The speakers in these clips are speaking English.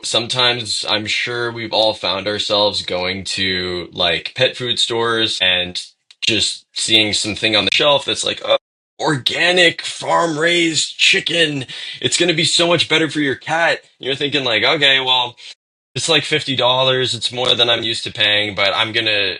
Sometimes I'm sure we've all found ourselves going to like pet food stores and just seeing something on the shelf that's like, oh, organic farm raised chicken. It's going to be so much better for your cat. You're thinking like, okay, well, it's like $50. It's more than I'm used to paying, but I'm gonna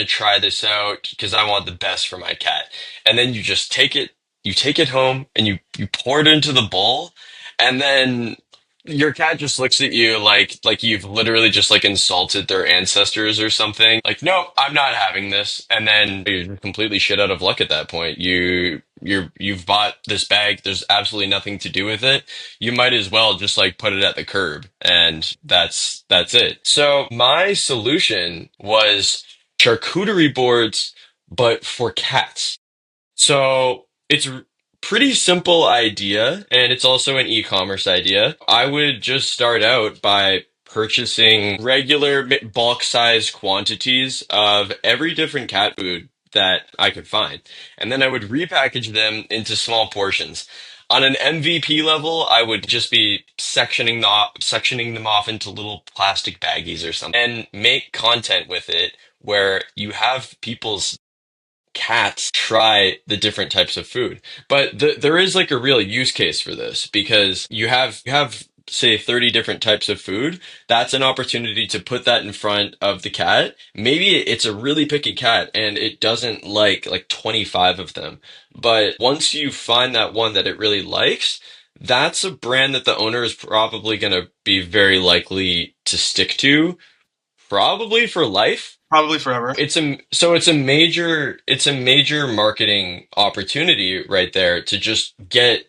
try this out because I want the best for my cat. And then you take it home and you pour it into the bowl, and then your cat just looks at you like you've literally just like insulted their ancestors or something. Like, nope, I'm not having this. And then you're completely shit out of luck at that point. You've bought this bag. There's absolutely nothing to do with it. You might as well just like put it at the curb, and that's it. So my solution was charcuterie boards, but for cats. So it's a pretty simple idea, and it's also an e-commerce idea. I would just start out by purchasing regular bulk size quantities of every different cat food that I could find, and then I would repackage them into small portions. On an MVP level, I would just be sectioning them off into little plastic baggies or something, and make content with it where you have people's cats try the different types of food. But there is like a real use case for this because you have say 30 different types of food. That's an opportunity to put that in front of the cat. Maybe it's a really picky cat and it doesn't like 25 of them. But once you find that one that it really likes, that's a brand that the owner is probably going to be very likely to stick to, probably for life. Probably forever. It's a major marketing opportunity right there to just get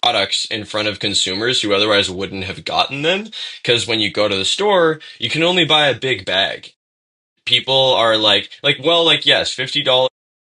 products in front of consumers who otherwise wouldn't have gotten them. Because when you go to the store, you can only buy a big bag. People are well, like, yes, $50.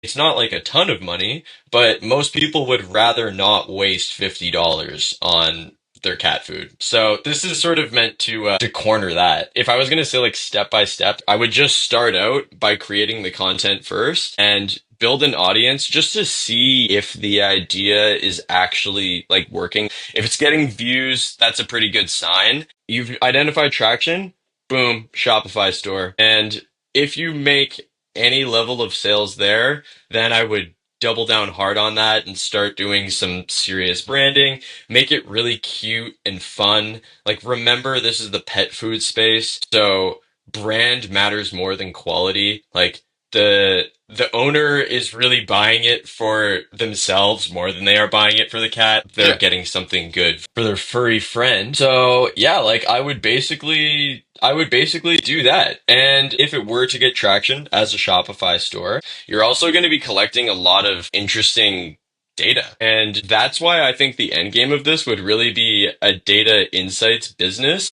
It's not like a ton of money, but most people would rather not waste $50 on their cat food. So this is sort of meant to corner that. If I was going to say like step by step, I would just start out by creating the content first and build an audience just to see if the idea is actually like working. If it's getting views, that's a pretty good sign. You've identified traction, boom, Shopify store. And if you make any level of sales there, then I would double down hard on that and start doing some serious branding. Make it really cute and fun. Like, remember, this is the pet food space, so brand matters more than quality. Like, the owner is really buying it for themselves more than they are buying it for the cat. They're Yeah. getting something good for their furry friend. So yeah, like I would basically do that. And if it were to get traction as a Shopify store, you're also going to be collecting a lot of interesting data. And that's why I think the end game of this would really be a data insights business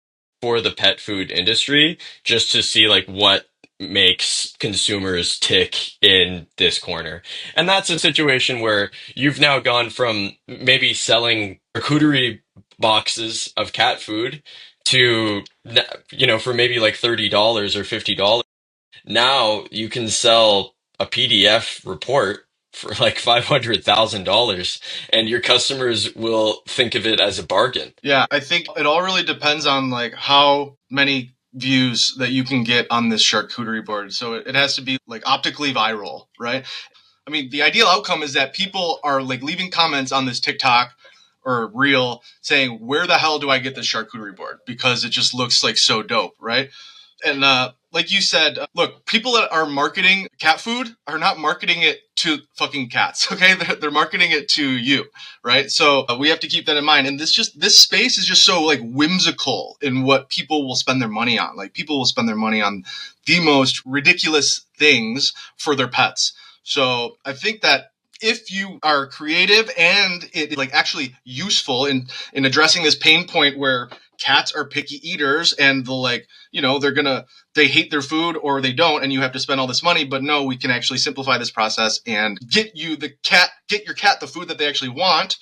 for the pet food industry, just to see like what makes consumers tick in this corner. And that's a situation where you've now gone from maybe selling charcuterie boxes of cat food to, for maybe like $30 or $50. Now you can sell a PDF report for like $500,000 and your customers will think of it as a bargain. Yeah, I think it all really depends on like how many views that you can get on this charcuterie board. So it has to be like optically viral, right? I mean, the ideal outcome is that people are like leaving comments on this TikTok or reel saying, "Where the hell do I get this charcuterie board?" Because it just looks like so dope, right? And like you said, look, people that are marketing cat food are not marketing it to fucking cats. Okay, they're marketing it to you, right? So we have to keep that in mind. And this space is just so like whimsical in what people will spend their money on. Like people will spend their money on the most ridiculous things for their pets. So I think that if you are creative and it like actually useful in addressing this pain point where cats are picky eaters and they'll like, they hate their food or they don't, and you have to spend all this money. But no, we can actually simplify this process and get your cat the food that they actually want,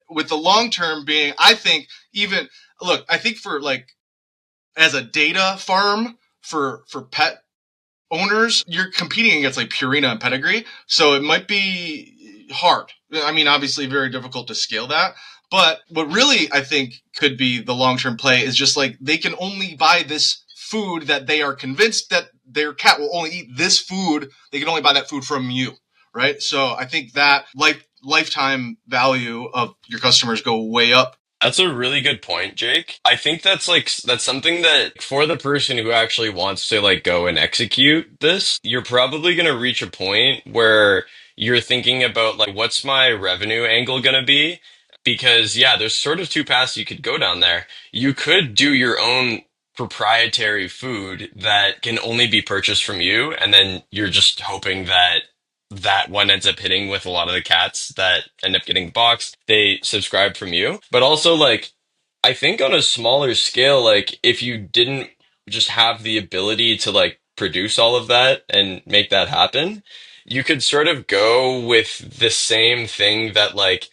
with the long term being, I think, even look, I think for like as a data farm for pet owners, you're competing against like Purina and Pedigree, so it might be hard. I mean, obviously, very difficult to scale that, But what really I think could be the long term play is just like they can only buy this food that they are convinced that their cat will only eat this food. They can only buy that food from you, right? So I think that lifetime value of your customers go way up. That's a really good point, Jake. I think that's something that for the person who actually wants to like go and execute this, you're probably going to reach a point where you're thinking about like what's my revenue angle going to be? Because yeah, there's sort of two paths you could go down there. You could do your own proprietary food that can only be purchased from you, and then you're just hoping that that one ends up hitting with a lot of the cats that end up getting boxed. They subscribe from you. But also, like, I think on a smaller scale, like, if you didn't just have the ability to, like, produce all of that and make that happen, you could sort of go with the same thing that, like,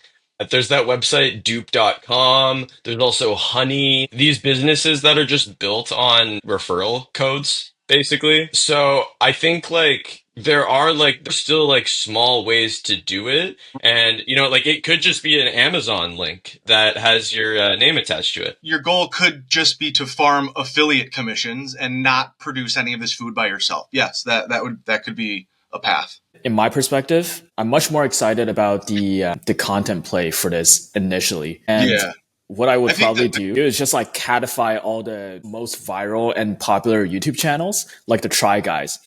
there's that website dupe.com. There's also Honey. These businesses that are just built on referral codes, basically. So I think like there's still like small ways to do it. And you know, like it could just be an Amazon link that has your name attached to it. Your goal could just be to farm affiliate commissions and not produce any of this food by yourself. Yes, that could be a path. In my perspective, I'm much more excited about the content play for this initially. And Yeah. what I would I think probably that do is just like catify all the most viral and popular YouTube channels, like the Try Guys.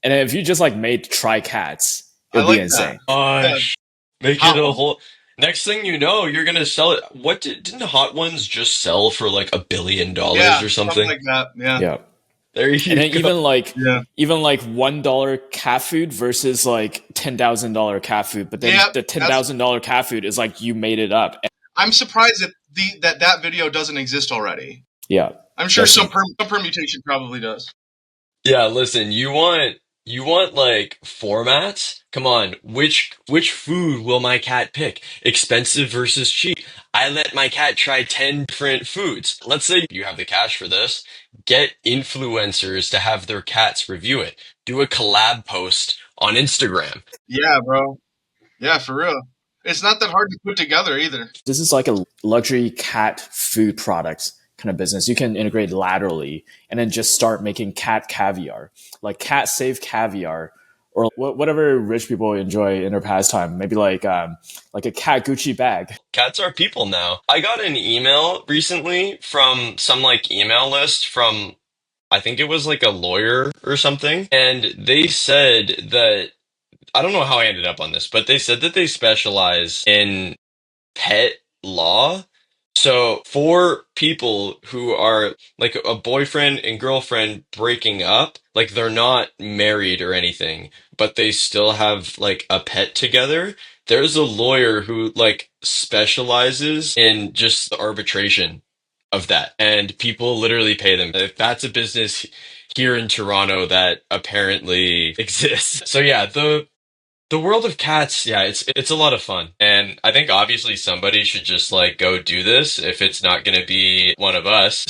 And then if you just like made Try Cats, it I would be like insane. that. Gosh, make it a whole. Next thing you know, you're gonna sell it. Didn't Hot Ones just sell for like $1 billion Yeah, or something something? like that. Yeah. Yeah. There And you then go. Yeah. even like $1 cat food versus like $10,000 cat food, but then Yeah. the $10,000 cat food is like you made it up. I'm surprised that that video doesn't exist already. Yeah. I'm sure That's some permutation probably does. Yeah, listen, you want like formats? Come on, which food will my cat pick? Expensive versus cheap. I let my cat try 10 different foods. Let's say you have the cash for this. Get influencers to have their cats review it. Do a collab post on Instagram. Yeah, bro. Yeah, for real. It's not that hard to put together either. This is like a luxury cat food products kind of business. You can integrate laterally and then just start making cat caviar, like cat safe caviar, or whatever rich people enjoy in their pastime. Maybe like a cat Gucci bag. Cats are people now. I got an email recently from some like email list from I think it was like a lawyer or something, and they said that I don't know how I ended up on this, but they said that they specialize in pet law. So for people who are like a boyfriend and girlfriend breaking up, like they're not married or anything, but they still have like a pet together, there's a lawyer who like specializes in just the arbitration of that. And people literally pay them. If that's a business here in Toronto that apparently exists. So yeah, the world of cats, yeah, it's a lot of fun. And I think obviously somebody should just like go do this if it's not going to be one of us.